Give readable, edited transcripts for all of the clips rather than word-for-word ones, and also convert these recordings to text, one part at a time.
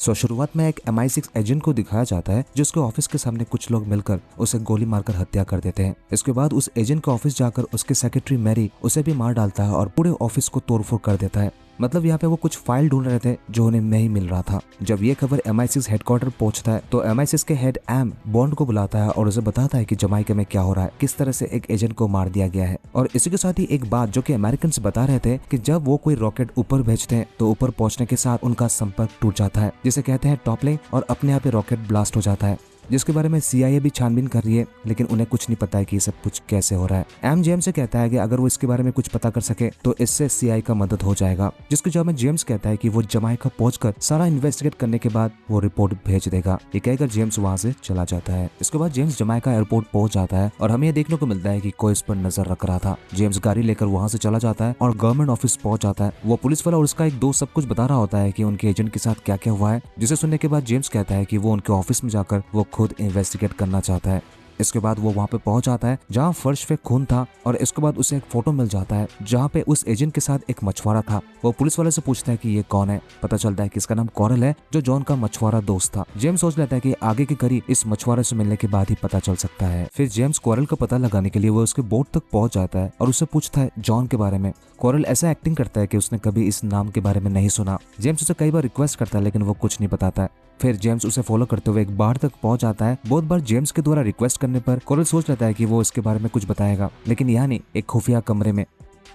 शुरुआत में एक MI6 एजेंट को दिखाया जाता है जिसके ऑफिस के सामने कुछ लोग मिलकर उसे गोली मारकर हत्या कर देते हैं। इसके बाद उस एजेंट के ऑफिस जाकर उसके सेक्रेटरी मैरी उसे भी मार डालता है और पूरे ऑफिस को तोड़फोड़ कर देता है। मतलब यहाँ पे वो कुछ फाइल ढूंढ रहे थे जो उन्हें नहीं मिल रहा था। जब ये खबर MI6 हेडक्वार्टर पहुंचता है तो MI6 के हेड एम बॉन्ड को बुलाता है और उसे बताता है कि जमाइका में क्या हो रहा है, किस तरह से एक एजेंट को मार दिया गया है। और इसी के साथ ही एक बात जो कि अमेरिकन बता रहे थे कि जब वो कोई रॉकेट ऊपर भेजते हैं तो ऊपर पहुंचने के साथ उनका संपर्क टूट जाता है, जिसे कहते हैं टॉपलिंग, और अपने आप ही रॉकेट ब्लास्ट हो जाता है, जिसके बारे में CIA भी छानबीन कर रही है, लेकिन उन्हें कुछ नहीं पता है कि ये सब कुछ कैसे हो रहा है। एम जेम्स से कहता है कि अगर वो इसके बारे में कुछ पता कर सके तो इससे CIA का मदद हो जाएगा, जिसके जवाब में जेम्स कहता है कि वो जमाइका पहुंचकर सारा इन्वेस्टिगेट करने के बाद वो रिपोर्ट भेज देगा। ये कहकर जेम्स वहां से चला जाता है। इसके बाद जेम्स जमाइका एयरपोर्ट पहुंच जाता है और हमें ये देखने को मिलता है कि कोई इस पर नजर रख रहा था। जेम्स गाड़ी लेकर वहां से चला जाता है और गवर्नमेंट ऑफिस पहुंच जाता है। वो पुलिस वाला और उसका एक दोस्त सब कुछ बता रहा होता है कि उनके एजेंट के साथ क्या क्या हुआ है, जिसे सुनने के बाद जेम्स कहता है कि वो उनके ऑफिस में जाकर वो खुद इन्वेस्टिगेट करना चाहता है। इसके बाद वो वहां पे पहुंच जाता है जहां फर्श पे खून था, और इसके बाद उसे एक फोटो मिल जाता है जहां पे उस एजेंट के साथ एक मछुआरा था। वो पुलिस वाले से पूछता है कि ये कौन है। पता चलता है कि इसका नाम कोरल है, जो जॉन का मछुआरा दोस्त था। जेम्स सोच लेता है कि आगे की कड़ी इस मछुआरे से मिलने के बाद ही पता चल सकता है। फिर जेम्स कोरल का पता लगाने के लिए वो उसके बोट तक पहुंच जाता है और उससे पूछता है जॉन के बारे में। कोरल ऐसा एक्टिंग करता है कि उसने कभी इस नाम के बारे में नहीं सुना। जेम्स उसे कई बार रिक्वेस्ट करता है लेकिन वो कुछ नहीं बताता है। फिर जेम्स उसे फॉलो करते हुए एक बार तक पहुंच जाता है। बहुत बार जेम्स के द्वारा रिक्वेस्ट करने पर कोरल सोच लेता है कि वो इसके बारे में कुछ बताएगा, लेकिन यहाँ नहीं, एक खुफिया कमरे में।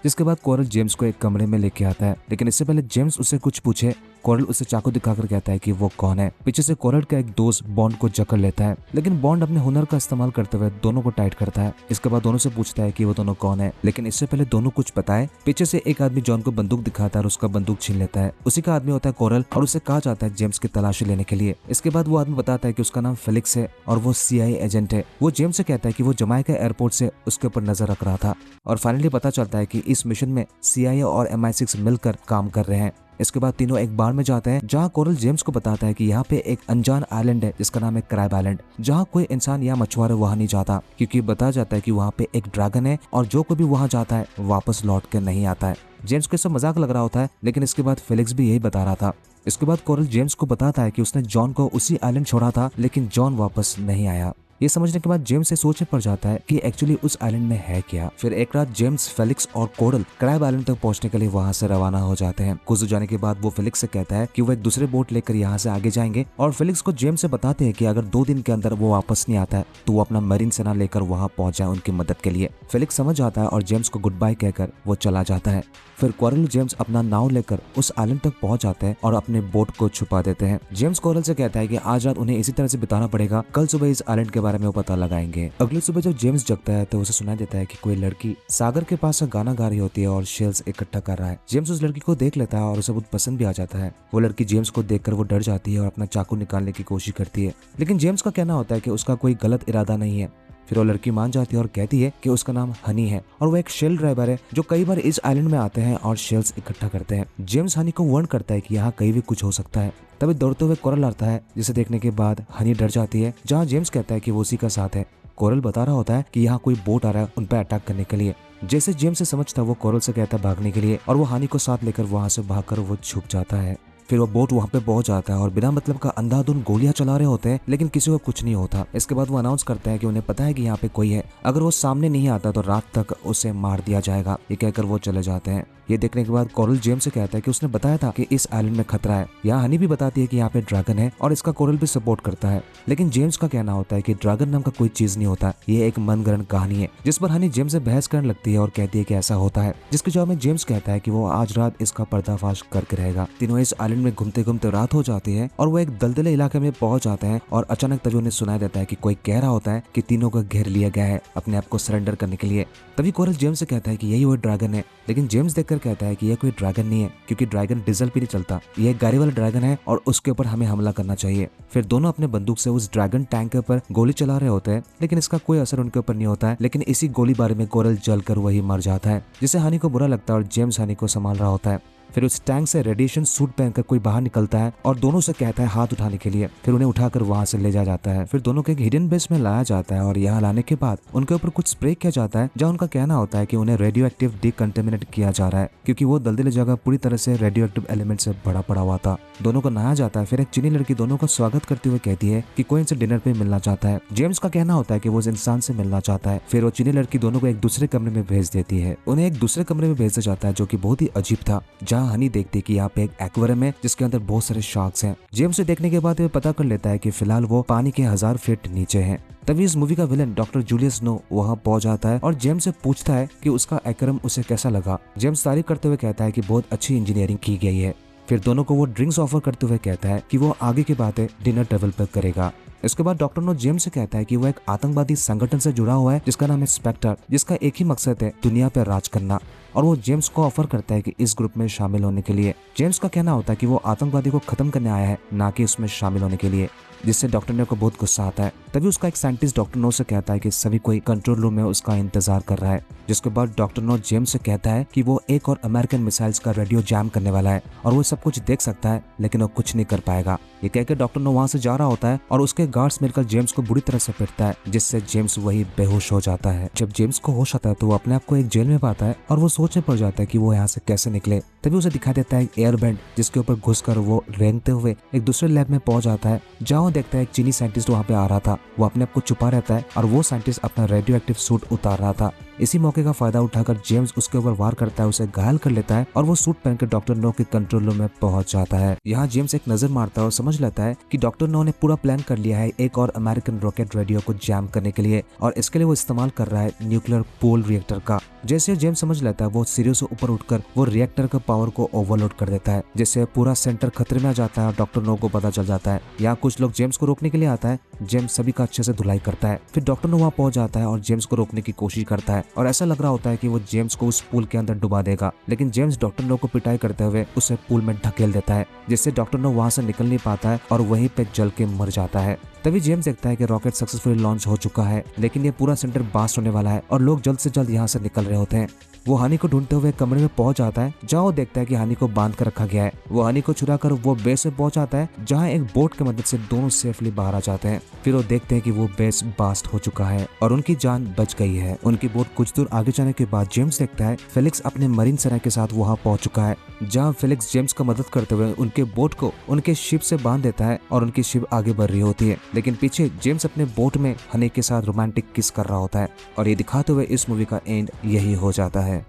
जिसके बाद कोरल जेम्स को एक कमरे में लेके आता है, लेकिन इससे पहले जेम्स उससे कुछ पूछे कोरल उसे चाकू दिखाकर कहता है कि वो कौन है। पीछे से कोरल का एक दोस्त बॉन्ड को जकड़ लेता है, लेकिन बॉन्ड अपने हुनर का इस्तेमाल करते हुए दोनों को टाइट करता है। इसके बाद दोनों से पूछता है कि वो दोनों कौन है, लेकिन इससे पहले दोनों कुछ बताए पीछे से एक आदमी जॉन को बंदूक दिखाता है और उसका बंदूक छीन लेता है। उसी का आदमी होता है कोरल और उसे कहा जाता है जेम्स की तलाशी लेने के लिए। इसके बाद वो आदमी बताता है कि उसका नाम फेलिक्स है और वो CIA एजेंट है। वो जेम्स से कहता है कि वो जमाइका एयरपोर्ट से उसके ऊपर नजर रख रहा था, और फाइनली पता चलता है कि इस मिशन में CIA और MI6 मिलकर काम कर रहे हैं। इसके बाद तीनों एक बार में जाते हैं जहां कोरल जेम्स को बताता है कि यहाँ पे एक अनजान आइलैंड है जिसका नाम है क्रैब आइलैंड, जहां कोई इंसान या मछुआरा वहां नहीं जाता, क्योंकि बताया जाता है कि वहां पे एक ड्रैगन है और जो कोई भी वहां जाता है वापस लौट कर नहीं आता है। जेम्स को इससे मजाक लग रहा होता है, लेकिन इसके बाद फेलिक्स भी यही बता रहा था। इसके बाद कोरल जेम्स को बताता है कि उसने जॉन को उसी आइलैंड छोड़ा था, लेकिन जॉन वापस नहीं आया। ये समझने के बाद जेम्स से सोच में पड़ जाता है कि एक्चुअली उस आइलैंड में है क्या। फिर एक रात जेम्स, फेलिक्स और कोरल क्रैब आइलैंड तक पहुंचने के लिए वहां से रवाना हो जाते हैं। कुछ दूर जाने के बाद वो फेलिक्स से कहता है कि वो एक दूसरे बोट लेकर यहाँ से आगे जाएंगे, और फेलिक्स को जेम्स से बताते हैं कि अगर 2 दिन के अंदर वो वापस नहीं आता है तो वो अपना मरीन सेना लेकर वहां पहुंच जाए उनकी मदद के लिए। फेलिक्स समझ जाता है और जेम्स को गुड बाय कहकर वो चला जाता है। फिर कोरल और जेम्स अपना नाव लेकर उस आइलैंड तक पहुंच जाते हैं और अपने बोट को छुपा देते हैं। जेम्स कोरल से कहता है कि आज रात उन्हें इसी तरह से बिताना पड़ेगा, कल सुबह इस आइलैंड के बारे में वो पता लगाएंगे। अगली सुबह जब जेम्स जगता है तो उसे सुनाई देता है कि कोई लड़की सागर के पास से गाना गा रही होती है और शेल्स इकट्ठा कर रहा है। जेम्स उस लड़की को देख लेता है और उसे बहुत पसंद भी आ जाता है। वो लड़की जेम्स को देखकर वो डर जाती है और अपना चाकू निकालने की कोशिश करती है, लेकिन जेम्स का कहना होता है कि उसका कोई गलत इरादा नहीं है। फिर वो लड़की मान जाती है और कहती है कि उसका नाम हनी है और वो एक शेल ड्राइवर है जो कई बार इस आइलैंड में आते हैं और शेल्स इकट्ठा करते हैं। जेम्स हनी को वार्न करता है कि यहाँ कहीं भी कुछ हो सकता है। तभी दौड़ते हुए कोरल आता है, जिसे देखने के बाद हनी डर जाती है, जहाँ जेम्स कहता है कि वो उसी का साथ है। कोरल बता रहा होता है कि यहाँ कोई बोट आ रहा है उन पर अटैक करने के लिए। जैसे जेम्स से समझता है वो कोरल से कहता है भागने के लिए, और वो हनी को साथ लेकर वहां से भागकर वो छुप जाता है। फिर वो बोट वहां पे पहुंच जाता है और बिना मतलब का अंधाधुंध गोलियां चला रहे होते हैं, लेकिन किसी को कुछ नहीं होता। इसके बाद वो अनाउंस करता है कि उन्हें पता है कि यहाँ पे कोई है, अगर वो सामने नहीं आता तो रात तक उसे मार दिया जाएगा। ये कहकर वो चले जाते हैं। ये देखने के बाद कोरल जेम्स से कहता है कि उसने बताया था कि इस आइलैंड में खतरा है। यहाँ हनी भी बताती है कि यहाँ पे ड्रैगन है और इसका कोरल भी सपोर्ट करता है, लेकिन जेम्स का कहना होता है कि ड्रैगन नाम का कोई चीज नहीं होता, ये एक मनगढ़ंत कहानी है। जिस पर हनी जेम्स से बहस करने लगती है और कहती है कि ऐसा होता है, जिसके जवाब में जेम्स कहता है कि वो आज रात इसका पर्दाफाश करके रहेगा। तीनों इस आइलैंड में घूमते घूमते रात हो जाती है और वो एक दलदले इलाके में पहुंच जाते हैं, और अचानक तभी उन्हें सुनाई देता है कि कोई कह रहा होता है कि तीनों को घेर लिया गया है अपने आप को सरेंडर करने के लिए। तभी कोरल जेम्स से कहता है कि यही वो ड्रैगन है, लेकिन जेम्स देखकर कहता है कि यह कोई ड्रैगन नहीं है, क्योंकि ड्रैगन डीजल पे नहीं चलता, ये एक गाड़ी वाला ड्रैगन है और उसके ऊपर हमें हमला करना चाहिए। फिर दोनों अपने बंदूक से उस ड्रैगन टैंक के ऊपर गोली चला रहे होते हैं, लेकिन इसका कोई असर उनके ऊपर नहीं होता है। लेकिन इसी गोलीबारी में कोरल जलकर वही मर जाता है, जिससे हनी को बुरा लगता है और जेम्स हनी को संभाल रहा होता है। फिर उस टैंक से रेडिएशन सूट पहनकर कोई बाहर निकलता है और दोनों से कहता है हाथ उठाने के लिए। फिर उन्हें उठाकर वहां से ले जाया जाता है। फिर दोनों को एक हिडन बेस में लाया जाता है और यहाँ लाने के बाद उनके ऊपर कुछ स्प्रे किया जाता है, जहाँ उनका कहना होता है कि उन्हें रेडियो एक्टिव डिकंटेमिनेट किया जा रहा है, क्योंकि वो दलदली जगह पूरी तरह से रेडियो एक्टिव एलिमेंट से भरा पड़ा हुआ था। दोनों को नहाया जाता है। फिर एक चीनी लड़की दोनों का स्वागत करते हुए कहती है कि कोई इनसे डिनर पे मिलना चाहता है। जेम्स का कहना होता है कि वो उस इंसान से मिलना चाहता है। फिर वो चीनी लड़की दोनों को एक दूसरे कमरे में भेज देती है। उन्हें एक दूसरे कमरे में भेजा जाता है जो कि बहुत ही अजीब था, जहाँ हनी देखती है कि यहाँ पे एक एक्वेरियम है जिसके अंदर बहुत सारे शार्क्स हैं। जेम्स से देखने के बाद वे पता कर लेता है कि फिलहाल वो पानी के 1000 फीट नीचे है। तभी इस मूवी का विलन डॉक्टर जूलियस स्नो वहां पहुंच जाता है और जेम्स से पूछता है कि उसका एक्वेरियम उसे कैसा लगा। जेम्स तारीफ करते हुए कहता है कि बहुत अच्छी इंजीनियरिंग की गई है। फिर दोनों को वो ड्रिंक्स ऑफर करते हुए कहता है कि वो आगे की बातें डिनर टेबल पर करेगा। इसके बाद डॉक्टर नो जेम्स से कहता है कि वो एक आतंकवादी संगठन से जुड़ा हुआ है जिसका नाम है स्पेक्टर, जिसका एक ही मकसद है दुनिया पर राज करना, और वो जेम्स को ऑफर करता है कि इस ग्रुप में शामिल होने के लिए। जेम्स का कहना होता है कि वो आतंकवादी को खत्म करने आया है, ना कि उसमें शामिल होने के लिए, जिससे डॉक्टर नो को बहुत गुस्सा आता है। तभी उसका एक साइंटिस्ट डॉक्टर नो से कहता है कि सभी कोई कंट्रोल रूम में उसका इंतजार कर रहा है। जिसके बाद डॉक्टर नो जेम्स से कहता है कि वो एक और अमेरिकन मिसाइल्स का रेडियो जैम करने वाला है और वो सब कुछ देख सकता है, लेकिन वो कुछ नहीं कर पाएगा। ये कहकर डॉक्टर नो वहां से जा रहा होता है और उसके गार्ड्स मिलकर जेम्स को बुरी तरह से पीटता है, जिससे जेम्स वही बेहोश हो जाता है। जब जेम्स को होश आता है तो वो अपने आप को एक जेल में पाता है और वो सोचने पड़ जाता है कि वो यहाँ से कैसे निकले। तभी उसे दिखाई देता है एक एयरबैंड, जिसके ऊपर घुसकर वो रेंगते हुए एक दूसरे लैब में पहुंच जाता है, जहाँ वो देखता है एक चीनी साइंटिस्ट वहाँ पे आ रहा था। वो अपने आप को छुपा रहता है और वो साइंटिस्ट अपना रेडियो एक्टिव सूट उतार रहा था। इसी मौके का फायदा उठाकर जेम्स उसके ऊपर वार करता है, उसे घायल कर लेता है और वो सूट पहनकर डॉक्टर नो के कंट्रोल रूम में पहुंच जाता है। यहाँ जेम्स एक नजर मारता है और समझ लेता है कि डॉक्टर नो ने पूरा प्लान कर लिया है एक और अमेरिकन रॉकेट रेडियो को जैम करने के लिए, और इसके लिए वो इस्तेमाल कर रहा है न्यूक्लियर पूल रिएक्टर का। जैसे जेम्स समझ लेता है वो सीढ़ियों से ऊपर उठकर वो रिएक्टर का पावर को ओवरलोड कर देता है, जिससे पूरा सेंटर खतरे में आ जाता है और डॉक्टर नो को पता चल जाता है। यहाँ कुछ लोग जेम्स को रोकने के लिए आता है। जेम्स सभी का अच्छे से धुलाई करता है। फिर डॉक्टर नो वहाँ पहुंच जाता है और जेम्स को रोकने की कोशिश करता है और ऐसा लग रहा होता है कि वो जेम्स को उस पूल के अंदर डुबा देगा, लेकिन जेम्स डॉक्टर नो को पिटाई करते हुए उसे पूल में ढकेल देता है, जिससे डॉक्टर नो वहां से निकल नहीं पाता है और वहीं पे जल के मर जाता है। तभी जेम्स देखता है कि रॉकेट सक्सेसफुली लॉन्च हो चुका है, लेकिन ये पूरा सेंटर ब्लास्ट होने वाला है और लोग जल्द से जल्द यहाँ से निकल रहे होते हैं। वो हनी को ढूंढते हुए कमरे में पहुंच जाता है, जहाँ वो देखता है कि हनी को बांध कर रखा गया है। वो हनी को चुरा कर वो बेस में पहुंच जाता है, जहाँ एक बोट की मदद से दोनों सेफली बाहर आ जाते हैं। फिर वो देखते हैं कि वो बेस ब्लास्ट हो चुका है और उनकी जान बच गई है। उनकी बोट कुछ दूर आगे जाने के बाद जेम्स देखता है फेलिक्स अपने मरीन सेना के साथ वहाँ पहुंच चुका है, जहाँ फेलिक्स जेम्स का मदद करते हुए उनके बोट को उनके शिप से बांध देता है और उनकी शिप आगे बढ़ रही होती है। लेकिन पीछे जेम्स अपने बोट में हनी के साथ रोमांटिक किस कर रहा होता है और ये दिखाते हुए इस मूवी का एंड यही हो जाता है।